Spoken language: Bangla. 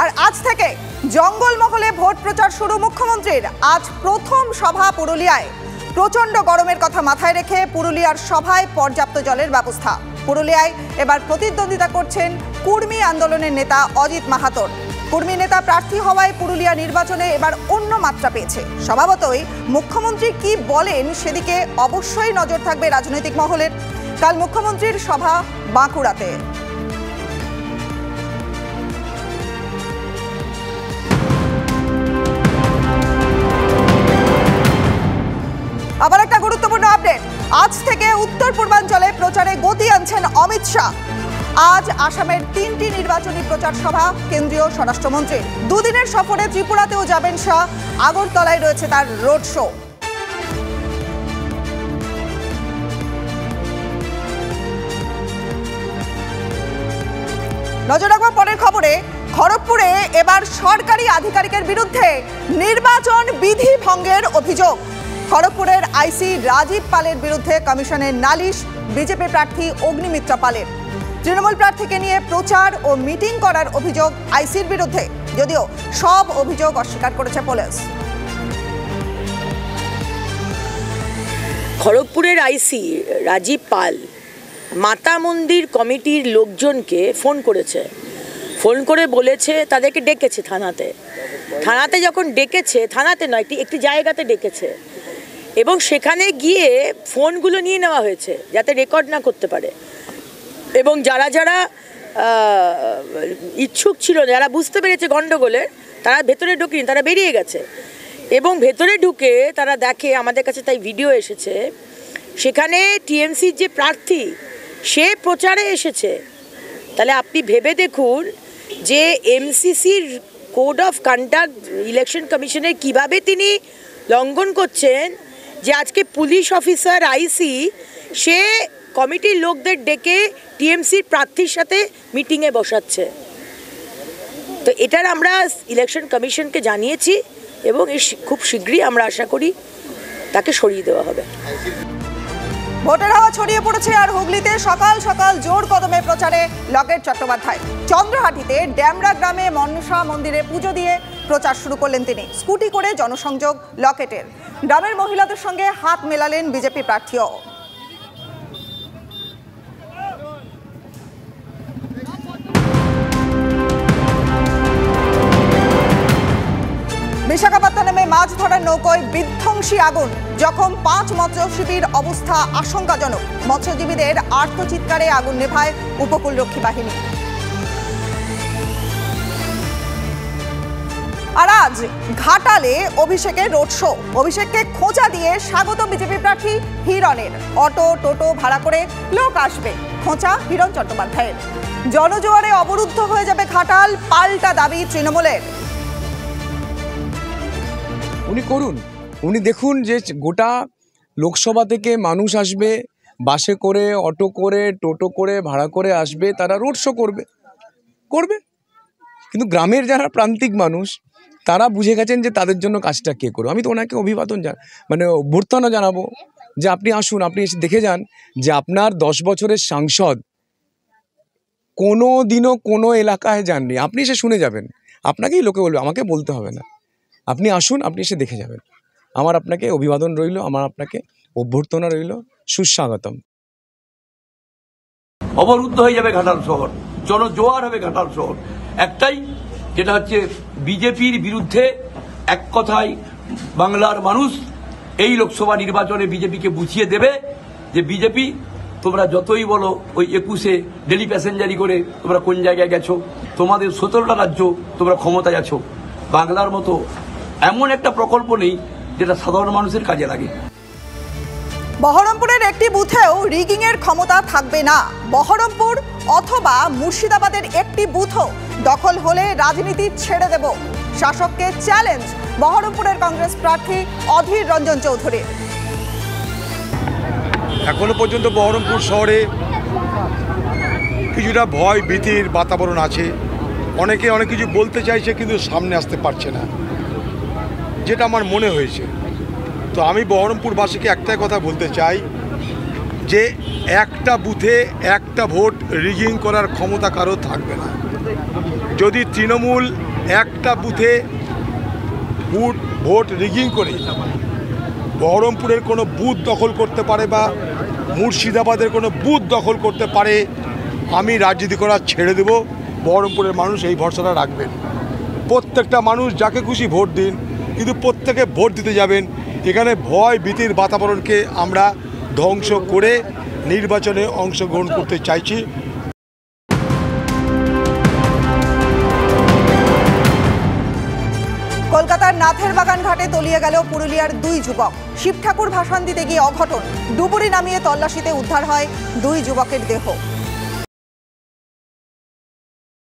আর আজ থেকে জঙ্গলমহলে ভোট প্রচার শুরু মুখ্যমন্ত্রীর। আজ প্রথম সভা পুরুলিয়ায়। প্রচন্ড গরমের কথা মাথায় রেখে পুরুলিয়ার সভায় পর্যাপ্ত জলের ব্যবস্থা। পুরুলিয়ায় এবার প্রতিদ্বন্দ্বিতা করছেন কুর্মী আন্দোলনের নেতা অজিত মাহাতোর। কুর্মী নেতা প্রার্থী হওয়ায় পুরুলিয়া নির্বাচনে এবার অন্য মাত্রা পেয়েছে। স্বভাবতই মুখ্যমন্ত্রী কি বলেন সেদিকে অবশ্যই নজর থাকবে রাজনৈতিক মহলের। কাল মুখ্যমন্ত্রীর সভা বাঁকুড়াতে। আবার একটা গুরুত্বপূর্ণ আপডেট। আজ থেকে উত্তর পূর্বাঞ্চলে প্রচারে গতি আনছেন অমিত শাহ। আজ আসামের 3টি নির্বাচনী প্রচার সভা কেন্দ্রীয় স্বরাষ্ট্রমন্ত্রীর। দুদিনের সফরে ত্রিপুরাতেও যাবেন শাহ। আগরতলায় রয়েছে তার রোড শো। নজর রাখবো পরের খবরে। খড়গপুরে এবার সরকারি আধিকারিকের বিরুদ্ধে নির্বাচন বিধি ভঙ্গের অভিযোগ। খড়গপুরের আইসি রাজীব পালের বিরুদ্ধে কমিশনের নালিশ বিজেপি প্রার্থী অগ্নিমিত্রা পালের। তৃণমূল প্রার্থীকে নিয়ে প্রচার ও মিটিং করার অভিযোগ আইসির বিরুদ্ধে, যদিও সব অভিযোগ অস্বীকার করেছে পুলিশ। খড়গপুরের আইসি রাজীব পাল মাতা মন্দির কমিটির লোকজনকে ফোন করেছে। ফোন করে বলেছে, তাদেরকে ডেকেছে থানাতে যখন ডেকেছে, থানাতে নয়, একটি জায়গাতে ডেকেছে এবং সেখানে গিয়ে ফোনগুলো নিয়ে নেওয়া হয়েছে যাতে রেকর্ড না করতে পারে। এবং যারা যারা ইচ্ছুক ছিল, যারা বুঝতে পেরেছে গণ্ডগোলের, তারা ভেতরে ঢুকিনি, তারা বেরিয়ে গেছে। এবং ভেতরে ঢুকে তারা দেখে, আমাদের কাছে তাই ভিডিও এসেছে, সেখানে টিএমসির যে প্রার্থী সে প্রচারে এসেছে। তাহলে আপনি ভেবে দেখুন যে এমসিসির কোড অফ কন্ডাক্ট ইলেকশন কমিশনের কিভাবে তিনি লঙ্ঘন করছেন, যে আজকে পুলিশ অফিসার আইসি সে কমিটির লোকদের ডেকে টিএমসির প্রার্থীর সাথে মিটিংয়ে বসাচ্ছে। তো এটার আমরা ইলেকশন কমিশনকে জানিয়েছি এবং খুব শীঘ্রই আমরা আশা করি তাকে সরিয়ে দেওয়া হবে। ভোটের হাওয়া ছড়িয়ে পড়েছে আর হুগলিতে সকাল সকাল জোর কদমে প্রচারে লকেট চট্টোপাধ্যায়। চন্দ্রহাটিতে ড্যামরা গ্রামে মনসা মন্দিরে পুজো দিয়ে প্রচার শুরু করলেন তিনি। স্কুটি করে জনসংযোগ লকেটের। গ্রামের মহিলাদের সঙ্গে হাত মেলালেন বিজেপি প্রার্থীও। বিশাখাপত্তনমে মাছ ধরার নৌকোয় বিধ্বংসী আগুন। জখম 5 মৎস্যজীবীর অবস্থা আশঙ্কাজনক। মৎস্যজীবীদের আর্তচিৎকারে আগুন নেভায় উপকূলরক্ষী বাহিনী। আর আজ ঘাটালে অভিষেকের রোড শো। অভিষেককে খোঁচা দিয়ে স্বাগত বিজেপি প্রার্থী হিরণের। অটো টোটো ভাড়া করে লোক আসবে, খোঁচা হিরণ চট্টোপাধ্যায়ের। জনজোয়ারে অবরুদ্ধ হয়ে যাবে ঘাটাল, পাল্টা দাবি তৃণমূলের। উনি করুন, উনি দেখুন যে গোটা লোকসভা থেকে মানুষ আসবে, বাসে করে, অটো করে, টোটো করে, ভাড়া করে আসবে, তারা রোড শো করবে। কিন্তু গ্রামের যারা প্রান্তিক মানুষ তারা বুঝে গেছেন যে তাদের জন্য কাজটা কে করবে। আমি তো ওনাকে অভিবাদন অভ্যর্থনা জানাবো যে আপনি আসুন, আপনি এসে দেখে যান যে আপনার 10 বছরের সাংসদ কোনো দিনও কোনো এলাকায় যাননি। আপনি এসে শুনে যাবেন, আপনাকেই লোকে বলবে, আমাকে বলতে হবে না। আপনি আসুন, আপনি এসে দেখে যাবেন। আমার আপনাকে অভিবাদন রইল, আমার আপনাকে অভ্যর্থনা রইল, সুস্বাগতম। অবরুদ্ধ হয়ে যাবে ঘাটাল শহর, জনজোয়ার হবে ঘাটাল শহর। একটাই, যেটা হচ্ছে বিজেপির বিরুদ্ধে। এক কথায় বাংলার মানুষ এই লোকসভা নির্বাচনে বিজেপিকে বুঝিয়ে দেবে যে বিজেপি, তোমরা যতই বলো ওই 21-এ ডেলি প্যাসেঞ্জারি করে তোমরা কোন জায়গায় গেছো, তোমাদের 17টা রাজ্য তোমরা ক্ষমতায় আছো। বাংলার মতো এমন একটা প্রকল্প নেই যেটা সাধারণ মানুষের কাজে লাগে। বহরমপুরের একটি বুথেও রিগিং এর ক্ষমতা থাকবে না। বহরমপুর অথবা মুর্শিদাবাদের একটি বুথও দখল হলে রাজনীতি ছেড়ে দেব, শাসককে চ্যালেঞ্জ বহরমপুরের কংগ্রেস প্রার্থী অধীর রঞ্জন চৌধুরী। এখনো পর্যন্ত বহরমপুর শহরে কিছুটা ভয় ভীতির বাতাবরণ আছে। অনেকে অনেক কিছু বলতে চাইছে কিন্তু সামনে আসতে পারছে না, যেটা আমার মনে হয়েছে। তো আমি বহরমপুরবাসীকে একটাই কথা বলতে চাই যে একটা বুথে একটা ভোট রিগিং করার ক্ষমতা কারো থাকবে না। যদি তৃণমূল একটা বুথে ভোট রিগিং করে বহরমপুরের কোনো বুথ দখল করতে পারে বা মুর্শিদাবাদের কোনো বুথ দখল করতে পারে, আমি রাজনীতি করা ছেড়ে দেব। বহরমপুরের মানুষ এই ভরসাটা রাখবেন। প্রত্যেকটা মানুষ যাকে খুশি ভোট দিন, কিন্তু প্রত্যেকে ভোট দিতে যাবেন। এখানে ভয় ভীতির বাতাবরণকে আমরা ধ্বংস করে নির্বাচনে অংশগ্রহণ করতে চাইছি। কলকাতার নাথের বাগান ঘাটে তলিয়ে গেল পুরুলিয়ার 2 যুবক। শিব ঠাকুর ভাসান দিতে গিয়ে অঘটন, ডুবুরি নামিয়ে তল্লাশিতে উদ্ধার হয় 2 যুবকের দেহ।